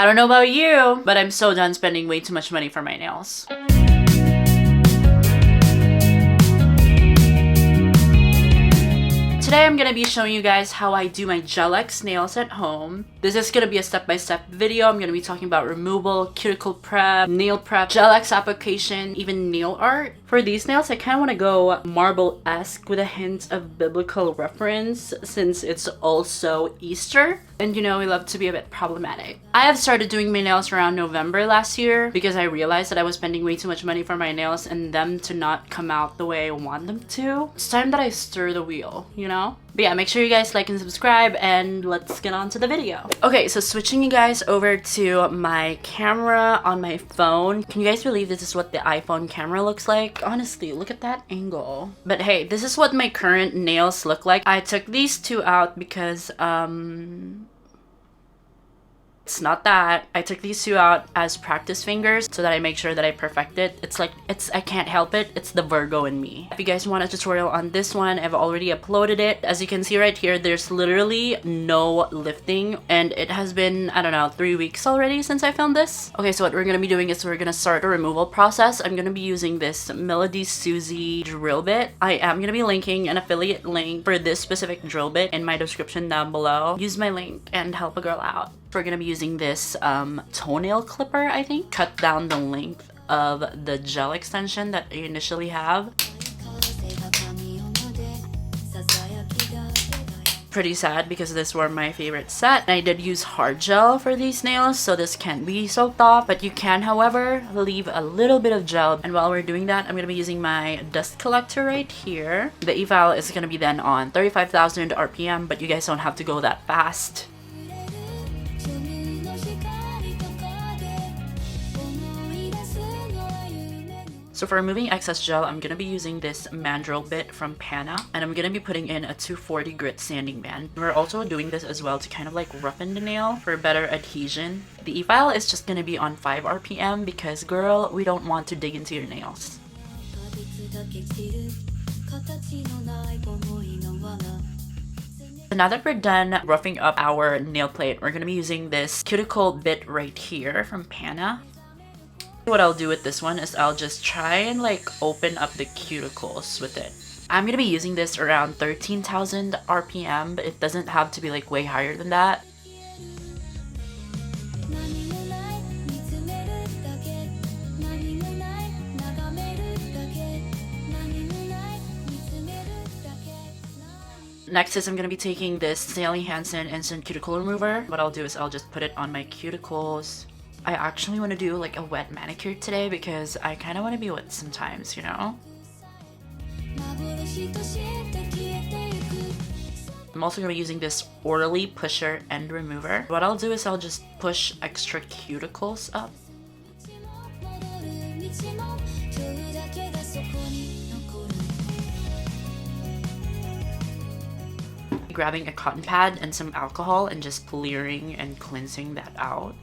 I don't know about you, but I'm so done spending way too much money for my nails. Today I'm gonna be showing you guys how I do my Gel X nails at home. This is gonna be a step-by-step video. I'm gonna be talking about removal, cuticle prep, nail prep, Gel X application, even nail art. For these nails, I kind of want to go marble-esque with a hint of biblical reference since it's also Easter. And you know, we love to be a bit problematic. I have started doing my nails around November last year because I realized that I was spending way too much money for my nails and them to not come out the way I want them to. It's time that I stir the wheel, you know? But yeah, make sure you guys like and subscribe and let's get on to the video. Okay, so switching you guys over to my camera on my phone. Can you guys believe this is what the iPhone camera looks like? Honestly, look at that angle. But hey, this is what my current nails look like. I took these two out because, it's not that. I took these two out as practice fingers so that I make sure that I perfect it. I can't help it. It's the Virgo in me. If you guys want a tutorial on this one, I've already uploaded it. As you can see right here, there's literally no lifting and it has been, I don't know, 3 weeks already since I filmed this. Okay, so what we're gonna be doing is we're gonna start a removal process. I'm gonna be using this Melody Susie drill bit. I am gonna be linking an affiliate link for this specific drill bit in my description down below. Use my link and help a girl out. We're gonna be using this toenail clipper, I think. Cut down the length of the gel extension that I initially have. Pretty sad because this were my favorite set. I did use hard gel for these nails, so this can't be soaked off, but you can, however, leave a little bit of gel. And while we're doing that, I'm gonna be using my dust collector right here. The eval is gonna be then on 35,000 RPM, but you guys don't have to go that fast. So for removing excess gel, I'm going to be using this mandrel bit from Pana, and I'm going to be putting in a 240 grit sanding band. We're also doing this as well to kind of like roughen the nail for better adhesion. The e-file is just going to be on 5 RPM because, girl, we don't want to dig into your nails. So now that we're done roughing up our nail plate, we're going to be using this cuticle bit right here from Pana. What I'll do with this one is I'll just try and like open up the cuticles with it. I'm gonna be using this around 13,000 RPM, but it doesn't have to be like way higher than that. Next is I'm gonna be taking this Sally Hansen Instant Cuticle Remover. What I'll do is I'll just put it on my cuticles. I actually want to do like a wet manicure today because I kind of want to be wet sometimes, you know? I'm also going to be using this Orally Pusher End Remover. What I'll do is I'll just push extra cuticles up. Grabbing a cotton pad and some alcohol and just clearing and cleansing that out.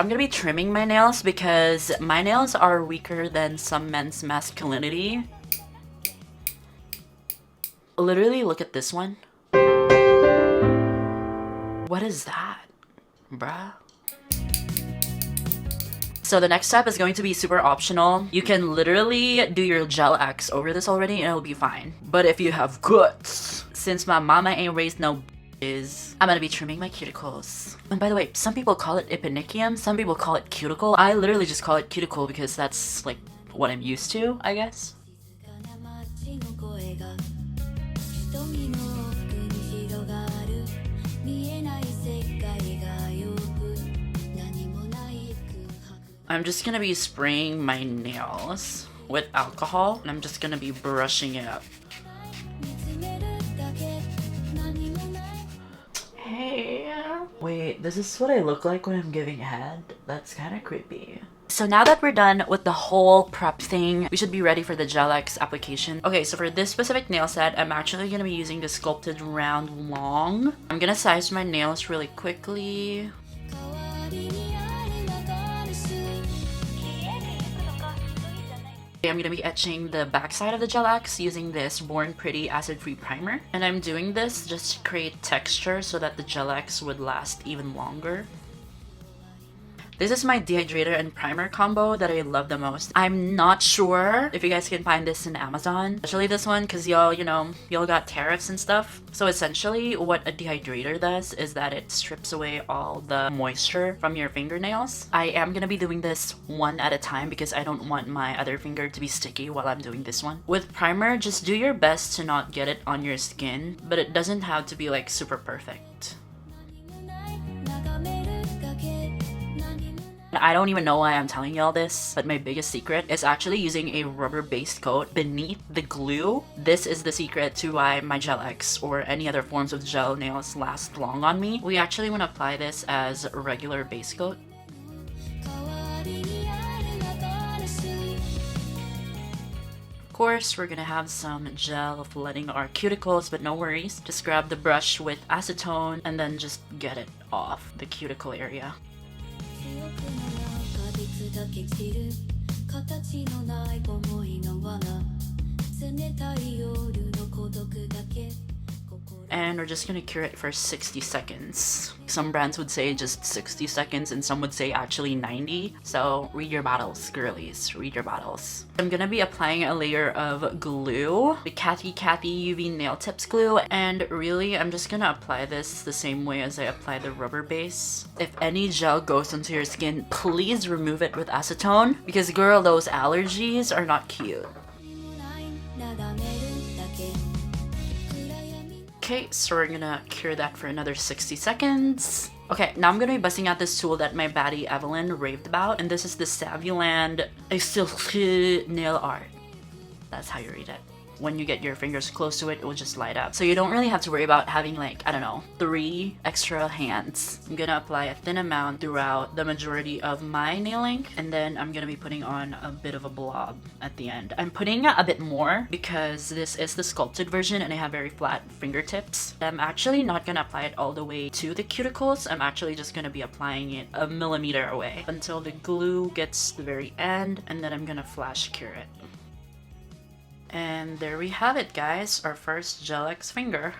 I'm gonna be trimming my nails because my nails are weaker than some men's masculinity. Literally, look at this one. What is that, bruh? So the next step is going to be super optional. You can literally do your Gel X over this already and it'll be fine. But if you have guts, since my mama ain't raised no I'm gonna be trimming my cuticles. And by the way, some people call it epinicium, some people call it cuticle. I literally just call it cuticle because that's like what I'm used to, I guess. I'm just gonna be spraying my nails with alcohol and I'm just gonna be brushing it up. Hey. Wait, this is what I look like when I'm giving head? That's kind of creepy. So now that we're done with the whole prep thing, we should be ready for the Gel X application. Okay, so for this specific nail set, I'm actually going to be using the sculpted round long. I'm going to size my nails really quickly. I'm going to be etching the backside of the Gel X using this Born Pretty acid-free primer. And I'm doing this just to create texture so that the Gel X would last even longer. This is my dehydrator and primer combo that I love the most. I'm not sure if you guys can find this in Amazon, especially this one, because y'all, y'all got tariffs and stuff. So essentially what a dehydrator does is that it strips away all the moisture from your fingernails. I am gonna be doing this one at a time because I don't want my other finger to be sticky while I'm doing this one. With primer, just do your best to not get it on your skin, but it doesn't have to be like super perfect. I don't even know why I'm telling y'all this, but my biggest secret is actually using a rubber-based coat beneath the glue. This is the secret to why my Gel X or any other forms of gel nails last long on me. We actually want to apply this as a regular base coat. Of course, we're gonna have some gel flooding our cuticles, but no worries. Just grab the brush with acetone and then just get it off the cuticle area. And we're just gonna cure it for 60 seconds. Some brands would say just 60 seconds and some would say actually 90. So read your bottles, girlies, read your bottles. I'm gonna be applying a layer of glue, the Cathy UV Nail Tips glue, and really I'm just gonna apply this the same way as I apply the rubber base. If any gel goes into your skin, please remove it with acetone because girl, those allergies are not cute. Okay, so we're gonna cure that for another 60 seconds. Okay, now I'm gonna be busting out this tool that my baddie Evelyn raved about, and this is the Savuland Exiltre Nail Art. That's how you read it. When you get your fingers close to it, it will just light up. So you don't really have to worry about having like, I don't know, 3 extra hands. I'm gonna apply a thin amount throughout the majority of my nail ink, and then I'm gonna be putting on a bit of a blob at the end. I'm putting a bit more because this is the sculpted version and I have very flat fingertips. I'm actually not gonna apply it all the way to the cuticles. I'm actually just gonna be applying it a millimeter away until the glue gets to the very end, and then I'm gonna flash cure it. And there we have it, guys, our first Gel X finger.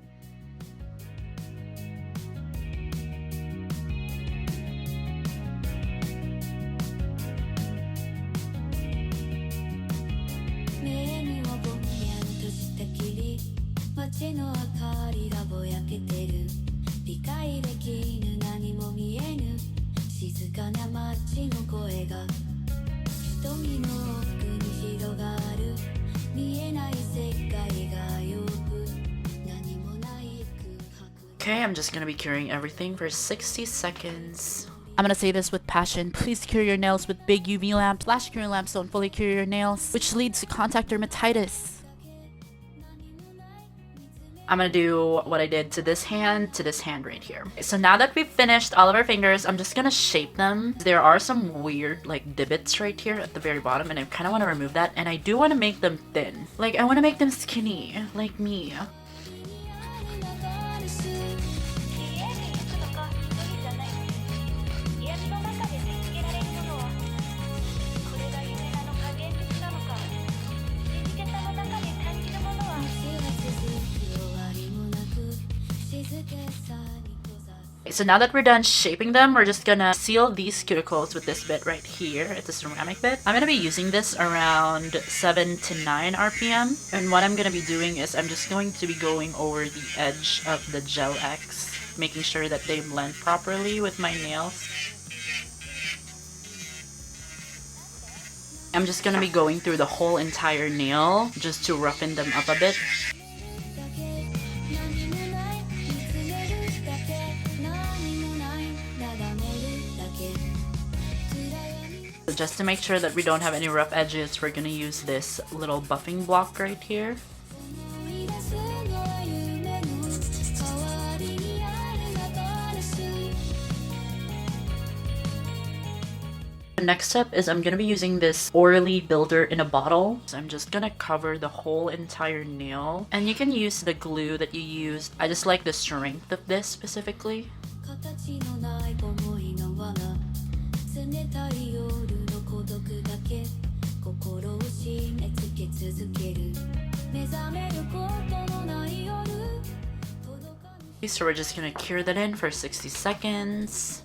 Okay, I'm just gonna be curing everything for 60 seconds. I'm gonna say this with passion. Please cure your nails with big UV lamps. Flash curing lamps don't fully cure your nails, which leads to contact dermatitis. I'm gonna do what I did to this hand right here. So now that we've finished all of our fingers, I'm just gonna shape them. There are some weird like divots right here at the very bottom, and I kind of want to remove that. And I do want to make them thin. Like I want to make them skinny, like me. So now that we're done shaping them, we're just gonna seal these cuticles with this bit right here. It's a ceramic bit. I'm gonna be using this around 7 to 9 RPM. And what I'm gonna be doing is I'm just going to be going over the edge of the Gel X, making sure that they blend properly with my nails. I'm just gonna be going through the whole entire nail just to roughen them up a bit. Just to make sure that we don't have any rough edges, we're gonna use this little buffing block right here. The next step is I'm gonna be using this Orly Builder in a bottle. So I'm just gonna cover the whole entire nail. And you can use the glue that you used. I just like the strength of this specifically. Okay, so we're just gonna cure that in for 60 seconds.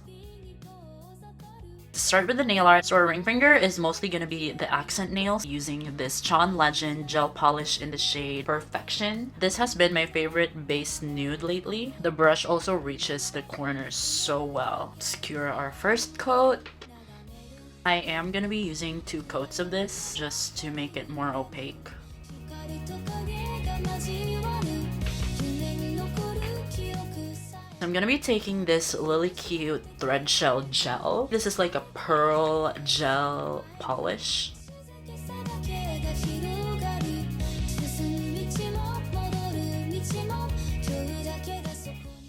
To start with the nail art, so our ring finger is mostly going to be the accent nails using this John Legend gel polish in the shade Perfection. This has been my favorite base nude lately. The brush also reaches the corners so well. Let's cure our first coat. I am going to be using 2 coats of this just to make it more opaque. I'm gonna be taking this really cute thread shell gel. This is like a pearl gel polish.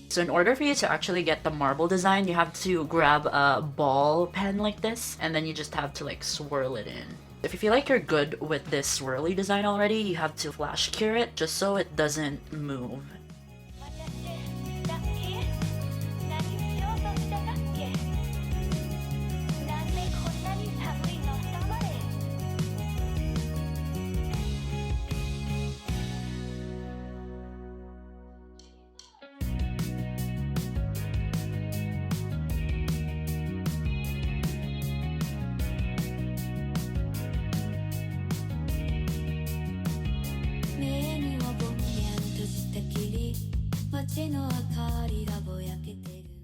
So in order for you to actually get the marble design, you have to grab a ball pen like this, and then you just have to like swirl it in. If you feel like you're good with this swirly design already, you have to flash cure it just so it doesn't move.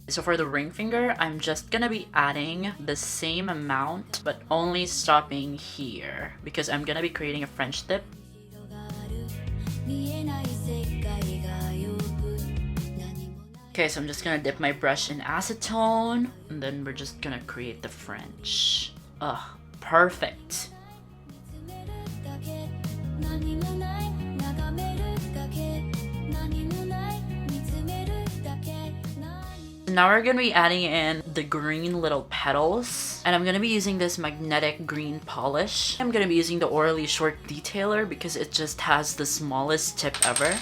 So for the ring finger, I'm just gonna be adding the same amount, but only stopping here because I'm gonna be creating a French tip. Okay, so I'm just gonna dip my brush in acetone, and then we're just gonna create the French. Ugh, perfect. Now we're going to be adding in the green little petals, and I'm going to be using this magnetic green polish. I'm going to be using the Orally Short Detailer because it just has the smallest tip ever.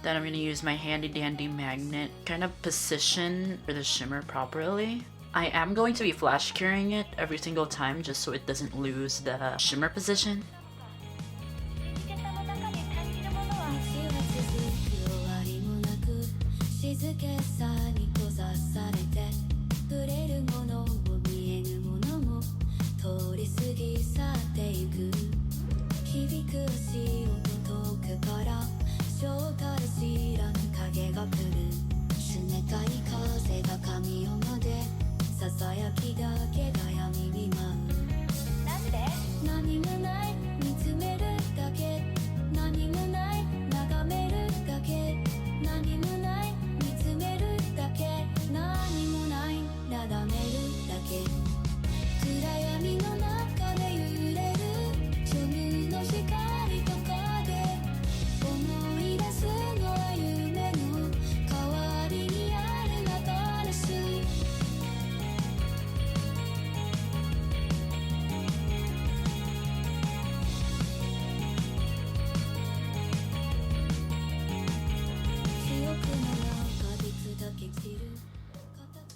Then I'm going to use my handy dandy magnet, kind of position for the shimmer properly. I am going to be flash curing it every single time just so it doesn't lose the shimmer position.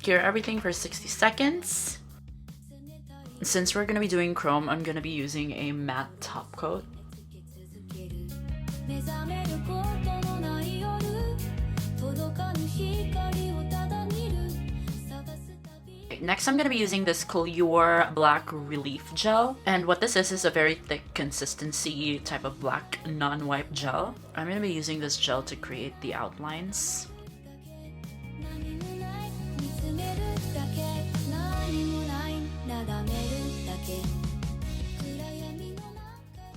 Cure everything for 60 seconds. Since we're going to be doing chrome, I'm going to be using a matte top coat. Next, I'm going to be using this Couture Black Relief Gel. And what this is a very thick consistency type of black non-wipe gel. I'm going to be using this gel to create the outlines.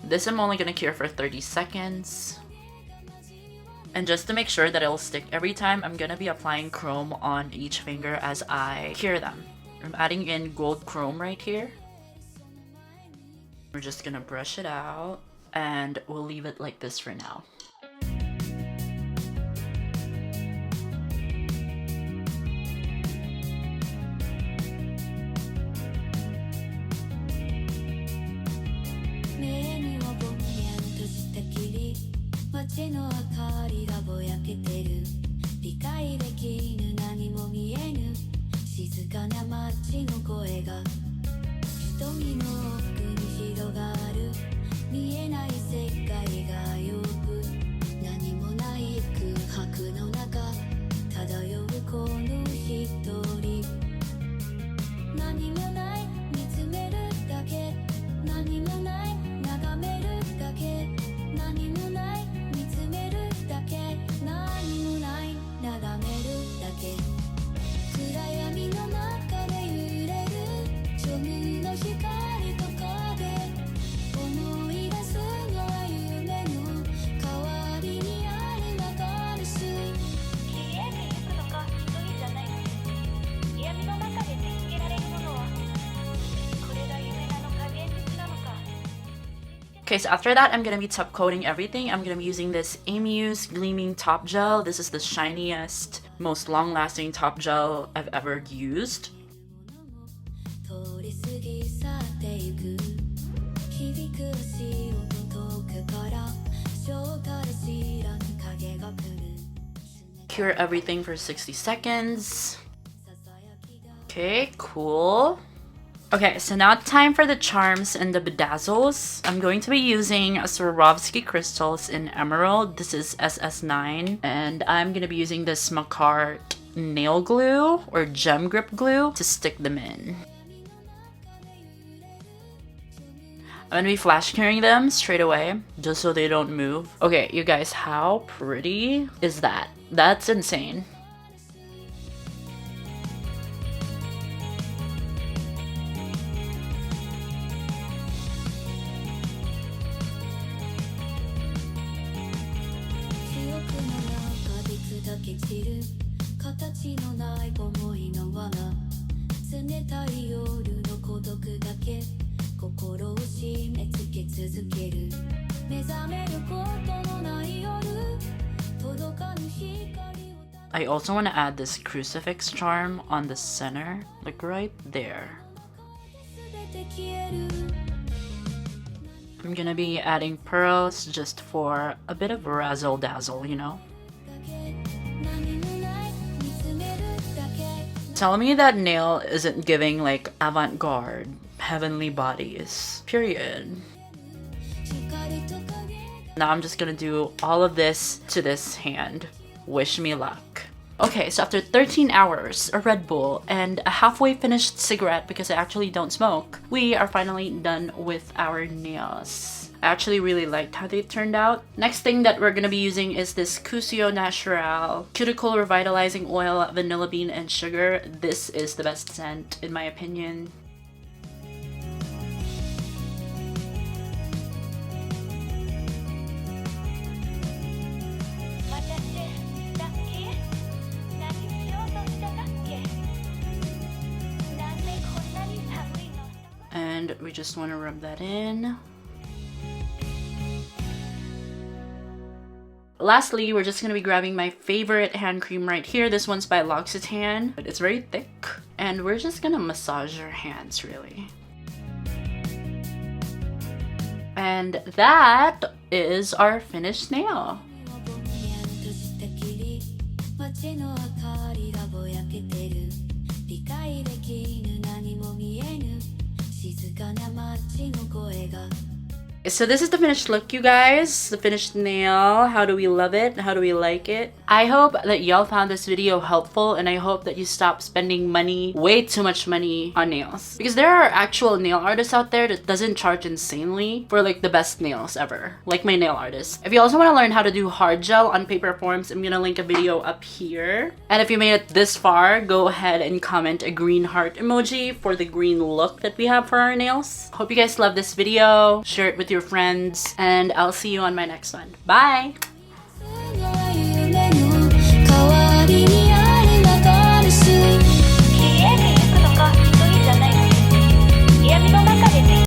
This I'm only going to cure for 30 seconds. And just to make sure that it'll stick every time, I'm going to be applying chrome on each finger as I cure them. I'm adding in gold chrome right here. We're just going to brush it out, and we'll leave it like this for now. Okay, so after that, I'm gonna be top coating everything. I'm gonna be using this Amuse Gleaming Top Gel. This is the shiniest, most long-lasting top gel I've ever used. Cure everything for 60 seconds. Okay, cool. Okay, so now time for the charms and the bedazzles. I'm going to be using Swarovski crystals in emerald. This is SS9. And I'm going to be using this Makart nail glue or gem grip glue to stick them in. I'm going to be flash curing them straight away just so they don't move. Okay, you guys, how pretty is that? That's insane. I also want to add this crucifix charm on the center, like right there. I'm gonna be adding pearls just for a bit of razzle dazzle, you know? Tell me that nail isn't giving like avant-garde, heavenly bodies, period. Now I'm just gonna do all of this to this hand. Wish me luck. Okay, so after 13 hours, a Red Bull, and a halfway finished cigarette because I actually don't smoke, we are finally done with our nails. I actually really liked how they turned out. Next thing that we're gonna be using is this Cusio Natural Cuticle Revitalizing Oil, Vanilla Bean, and Sugar. This is the best scent in my opinion. And we just want to rub that in. Lastly, we're just going to be grabbing my favorite hand cream right here. This one's by L'Occitane. It's very thick. And we're just going to massage our hands, really. And that is our finished nail. So this is the finished look, you guys. The finished nail. How do we love it? How do we like it? I hope that y'all found this video helpful, and I hope that you stop spending money, way too much money, on nails. Because there are actual nail artists out there that doesn't charge insanely for like the best nails ever. Like my nail artist. If you also want to learn how to do hard gel on paper forms, I'm gonna link a video up here. And if you made it this far, go ahead and comment a green heart emoji for the green look that we have for our nails. Hope you guys love this video. Share it with your friends, and I'll see you on my next one. Bye!